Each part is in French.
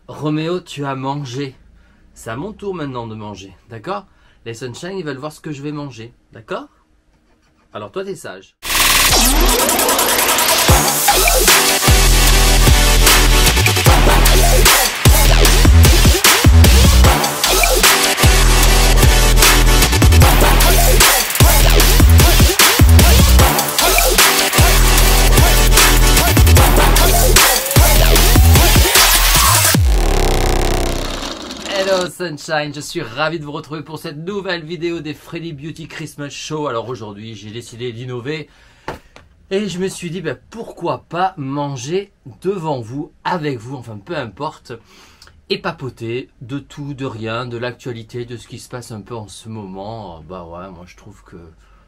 Roméo, tu as mangé. C'est à mon tour maintenant de manger, d'accord? Les Sunshine, ils veulent voir ce que je vais manger, d'accord? Alors toi, t'es sage. Hello Sunshine, je suis ravi de vous retrouver pour cette nouvelle vidéo des Freddy Beauty Christmas Show. Alors aujourd'hui j'ai décidé d'innover et je me suis dit pourquoi pas manger devant vous, avec vous, enfin peu importe, et papoter de tout, de rien, de l'actualité, de ce qui se passe un peu en ce moment. Bah ouais, moi je trouve que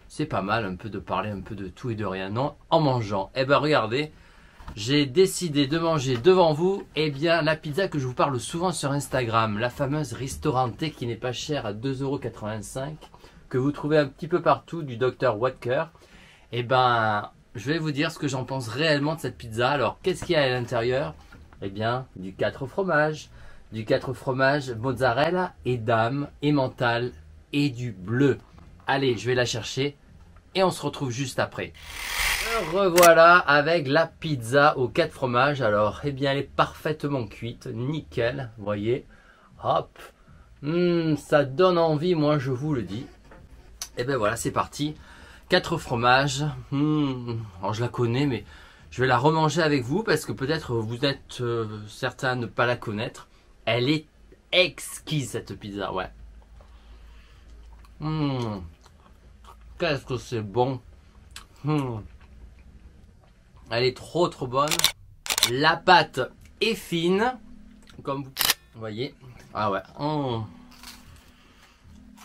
c'est pas mal un peu de parler un peu de tout et de rien, non, en mangeant. Et ben regardez, j'ai décidé de manger devant vous la pizza que je vous parle souvent sur Instagram, la fameuse Ristorante qui n'est pas chère à 2,85 €, que vous trouvez un petit peu partout, du Dr Watker. Et je vais vous dire ce que j'en pense réellement de cette pizza. Alors, qu'est-ce qu'il y a à l'intérieur? Eh bien, du 4 fromages, mozzarella, edam, emmental et du bleu. Allez, je vais la chercher et on se retrouve juste après. Revoilà avec la pizza aux 4 fromages. Alors, elle est parfaitement cuite, nickel, vous voyez. Hop, ça donne envie, moi je vous le dis. Et voilà, c'est parti. 4 fromages. Alors je la connais, mais je vais la remanger avec vous parce que peut-être vous êtes certains à ne pas la connaître. Elle est exquise cette pizza, ouais. Qu'est-ce que c'est bon. Elle est trop bonne. La pâte est fine, comme vous voyez. Ah ouais.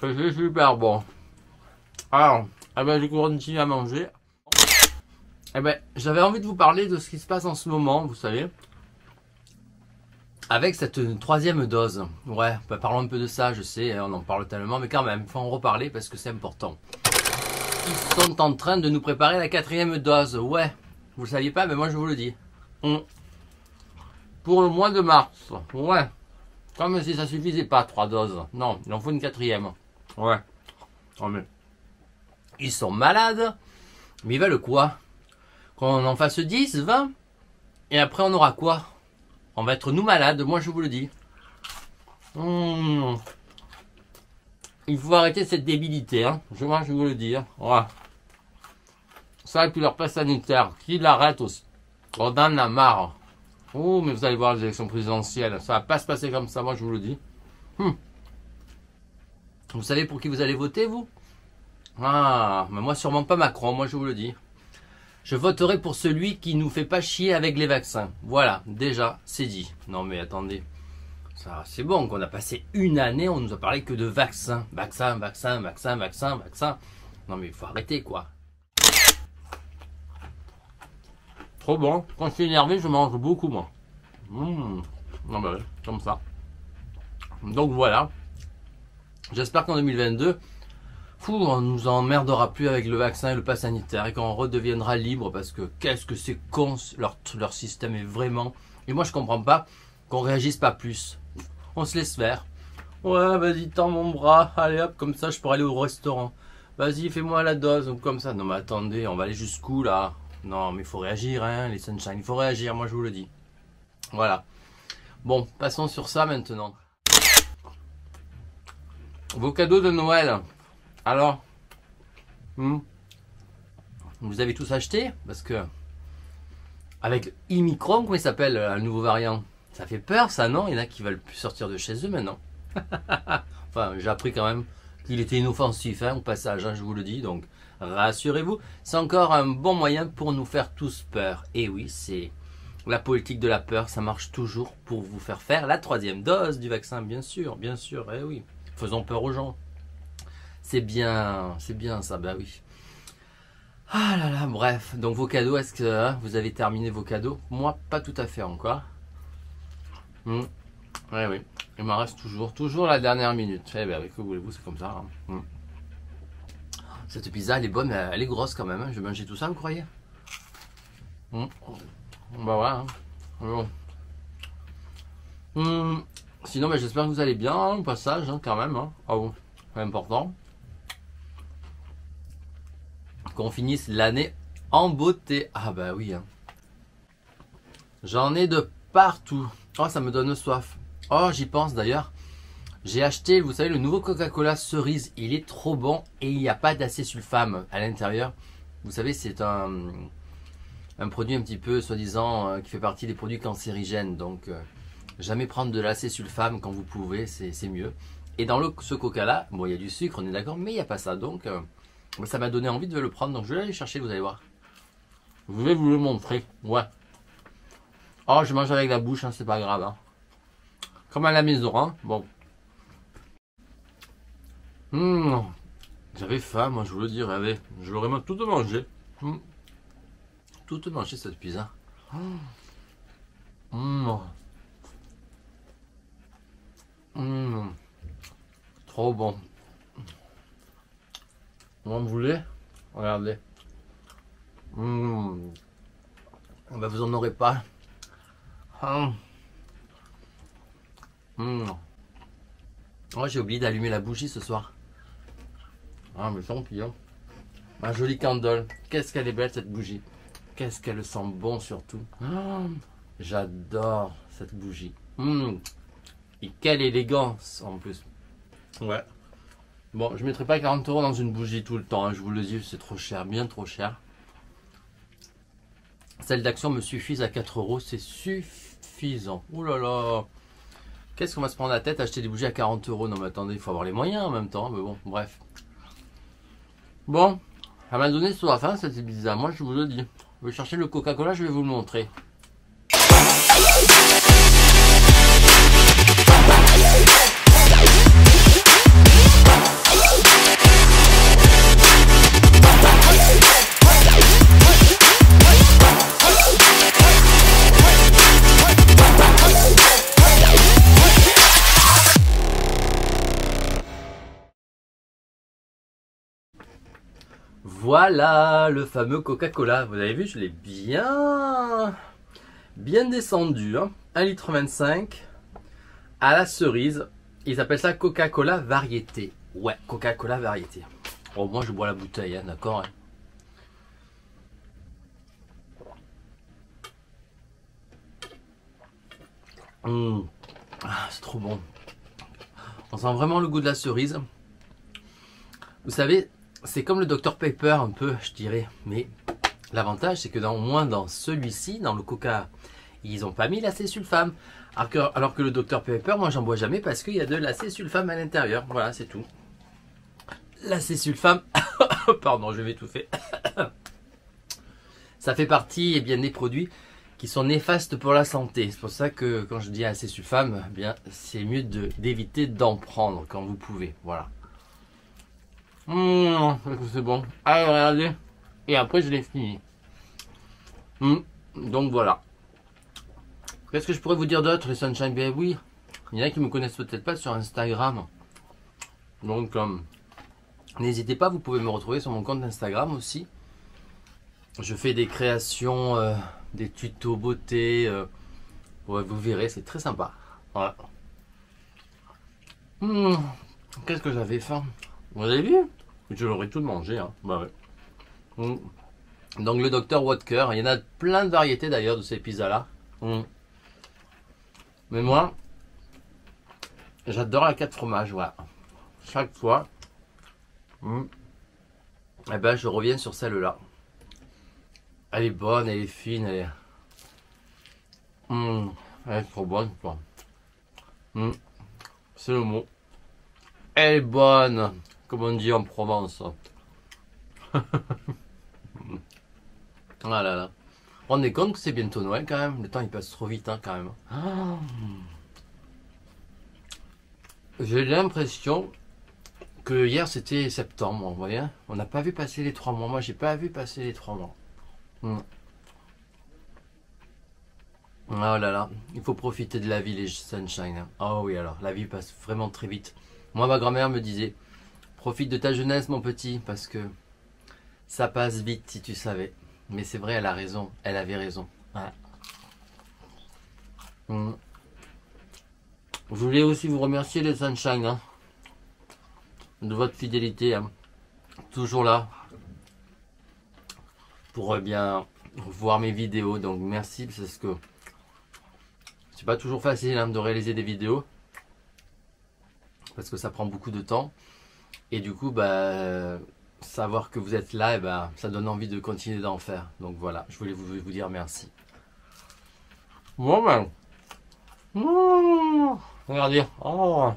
C'est super bon. Alors, je continue à manger. J'avais envie de vous parler de ce qui se passe en ce moment, vous savez, avec cette 3e dose. Ouais, parlons un peu de ça, je sais, on en parle tellement, mais quand même, il faut en reparler parce que c'est important. Ils sont en train de nous préparer la 4e dose. Ouais, vous le saviez pas, mais moi je vous le dis. Pour le mois de mars. Ouais. Comme si ça suffisait pas, 3 doses. Non, il en faut une 4e. Ouais. Oh, mais ils sont malades. Mais ils veulent quoi? Qu'on en fasse 10, 20? Et après on aura quoi? On va être nous malades, moi je vous le dis. Il faut arrêter cette débilité, hein. Moi je vous le dis. Ouais. Ça et puis leur passe sanitaire. Qui l'arrête aussi? On en a marre. Oh, mais vous allez voir les élections présidentielles. Ça va pas se passer comme ça, moi je vous le dis. Vous savez pour qui vous allez voter, vous? Ah, mais moi sûrement pas Macron, moi je vous le dis. Je voterai pour celui qui nous fait pas chier avec les vaccins. Voilà, déjà, c'est dit. Non mais attendez. Ça, c'est bon qu'on a passé une année, on nous a parlé que de vaccins. Vaccin. Non mais il faut arrêter quoi. Trop bon. Quand je suis énervé, je mange beaucoup moi. Non ouais, comme ça. Donc voilà. J'espère qu'en 2022, on nous emmerdera plus avec le vaccin et le pass sanitaire et qu'on redeviendra libre parce que qu'est-ce que c'est con, leur système est vraiment... Et moi je comprends pas qu'on réagisse pas plus. On se laisse faire. Ouais, vas-y, tends mon bras. Allez hop, comme ça je pourrais aller au restaurant. Vas-y, fais-moi la dose, ou comme ça. Non mais attendez, on va aller jusqu'où là? Non mais il faut réagir, hein, les Sunshine, il faut réagir, moi je vous le dis. Voilà. Bon, passons sur ça maintenant. Vos cadeaux de Noël. Alors, vous avez tous acheté? Parce que avec Omicron, comment il s'appelle le nouveau variant? Ça fait peur ça, non? Il y en a qui veulent plus sortir de chez eux maintenant. Enfin, j'ai appris quand même qu'il était inoffensif, hein, au passage, hein, je vous le dis. Donc, rassurez-vous, c'est encore un bon moyen pour nous faire tous peur. Et oui, c'est la politique de la peur, ça marche toujours pour vous faire la 3e dose du vaccin, bien sûr, eh oui. Faisons peur aux gens. C'est bien ça, bah oui. Ah là là, bref. Donc vos cadeaux, est-ce que vous avez terminé vos cadeaux? Moi, pas tout à fait encore. Ouais, oui, il m'en reste toujours la dernière minute. Eh bien, que voulez-vous, c'est comme ça. Hein. Cette pizza, elle est bonne, mais elle est grosse quand même. Hein. Je vais manger tout ça, vous croyez? Bah voilà. Hein. Bon. Sinon, ben, j'espère que vous allez bien, hein, au passage, hein, quand même. Hein. Ah bon, c'est important. Qu'on finisse l'année en beauté. Ah bah oui. Hein. J'en ai de partout. Oh, ça me donne soif. Oh, j'y pense d'ailleurs. J'ai acheté, vous savez, le nouveau Coca-Cola cerise. Il est trop bon et il n'y a pas d'acésulfame à l'intérieur. Vous savez, c'est un produit un petit peu, soi-disant, qui fait partie des produits cancérigènes. Donc, jamais prendre de l'acésulfame quand vous pouvez, c'est mieux. Et dans ce Coca-là, bon, il y a du sucre, on est d'accord, mais il n'y a pas ça. Donc, ça m'a donné envie de le prendre. Donc, je vais aller chercher, vous allez voir. Je vais vous le montrer. Ouais. Oh, je mange avec la bouche, hein, c'est pas grave. Hein. Comme à la maison, hein. Bon. J'avais faim, moi, je vous le dis, rêver. Je l'aurais même tout mangé. Tout mangé, cette pizza. Trop bon. Vous en voulez? Regardez. Ben, vous en aurez pas. Oh, j'ai oublié d'allumer la bougie ce soir. Ah, mais tant pis. Hein. Un joli candle. Qu'est-ce qu'elle est belle cette bougie. Qu'est-ce qu'elle sent bon surtout. J'adore cette bougie. Et quelle élégance en plus. Ouais. Bon, je ne mettrai pas 40 € dans une bougie tout le temps. Hein, je vous le dis, c'est trop cher, bien trop cher. Celles d'Action me suffisent à 4 €. C'est suffisant. Ouh là là. Qu'est-ce qu'on va se prendre la tête à acheter des bougies à 40 €? Non mais attendez, il faut avoir les moyens en même temps. Mais bon, bref. Bon, ça m'a donné soif, hein, cette pizza. Moi, je vous le dis. Je vais chercher le Coca-Cola, je vais vous le montrer. Voilà le fameux Coca-Cola. Vous avez vu, je l'ai bien descendu. Hein. 1,25 litre à la cerise. Ils appellent ça Coca-Cola variété. Ouais, Coca-Cola variété. Bon, moi je bois la bouteille, hein, d'accord. Hein. Ah, c'est trop bon. On sent vraiment le goût de la cerise. Vous savez, c'est comme le Dr Pepper un peu, je dirais. Mais l'avantage, c'est que au moins dans celui-ci, dans le Coca, ils n'ont pas mis l'acésulfame. Alors que le Dr Pepper, moi j'en bois jamais parce qu'il y a de l'acésulfame à l'intérieur. Voilà, c'est tout. L'acésulfame, pardon, je vais m'étouffer. Ça fait partie bien, des produits qui sont néfastes pour la santé. C'est pour ça que quand je dis acésulfame, bien c'est mieux d'éviter d'en prendre quand vous pouvez. Voilà. C'est bon. Allez, regardez. Et après, je l'ai fini. Donc voilà. Qu'est-ce que je pourrais vous dire d'autre, les Sunshine Baby? Oui, il y en a qui me connaissent peut-être pas sur Instagram. Donc, n'hésitez pas, vous pouvez me retrouver sur mon compte Instagram aussi. Je fais des créations, des tutos beauté. Ouais, vous verrez, c'est très sympa. Voilà. Qu'est-ce que j'avais faim? Vous avez vu? Je l'aurais tout mangé. Hein. Bah ouais. Donc le Dr Watker, il y en a plein de variétés d'ailleurs de ces pizzas-là. Mais moi, j'adore la 4 fromages. Voilà. Chaque fois, eh ben, je reviens sur celle-là. Elle est bonne, elle est fine, elle est trop bonne, quoi. C'est le mot. Elle est bonne, comme on dit en Provence. Ah là là. On est compte que c'est bientôt Noël quand même. Le temps il passe trop vite, hein, quand même. J'ai l'impression que hier c'était septembre, vous voyez. On n'a pas vu passer les 3 mois. Moi j'ai pas vu passer les 3 mois. Oh là là, il faut profiter de la vie, les Sunshine. Oh oui, alors la vie passe vraiment très vite. Moi, ma grand-mère me disait, profite de ta jeunesse, mon petit, parce que ça passe vite, si tu savais. Mais c'est vrai, elle a raison, elle avait raison. Ouais. Je voulais aussi vous remercier les Sunshine hein, de votre fidélité. Hein. Toujours là pour bien voir mes vidéos. Donc merci parce que c'est pas toujours facile hein, de réaliser des vidéos. Parce que ça prend beaucoup de temps. Et du coup, bah, savoir que vous êtes là, et bah, ça donne envie de continuer d'en faire. Donc voilà, je voulais vous dire merci. Bon ben. Regardez. Oh.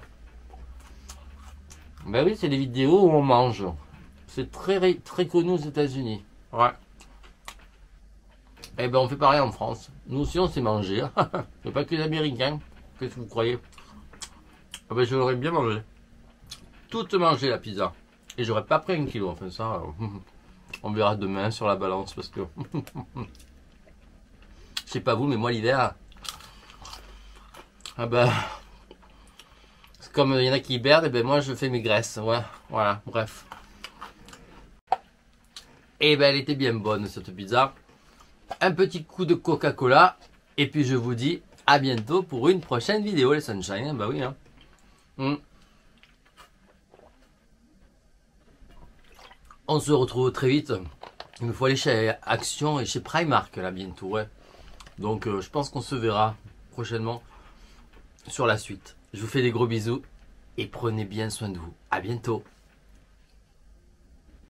Ben oui, c'est des vidéos où on mange. C'est très connu aux États-Unis. Ouais. Eh ben on fait pareil en France. Nous aussi on sait manger. C'est pas que les Américains. Qu'est-ce que vous croyez? Ah ben je l'aurais bien mangé. Toute mangé la pizza. Et j'aurais pas pris 1 kilo. Enfin ça, on verra demain sur la balance parce que je sais pas vous, mais moi l'hiver, ah ben c'est comme il y en a qui hibernent, et ben moi je fais mes graisses. Ouais, voilà, bref. Et ben elle était bien bonne cette pizza. Un petit coup de Coca-Cola. Et puis je vous dis à bientôt pour une prochaine vidéo les Sunshine. Bah oui hein. On se retrouve très vite. Il me faut aller chez Action et chez Primark là bientôt. Ouais. Donc je pense qu'on se verra prochainement sur la suite. Je vous fais des gros bisous et prenez bien soin de vous. À bientôt.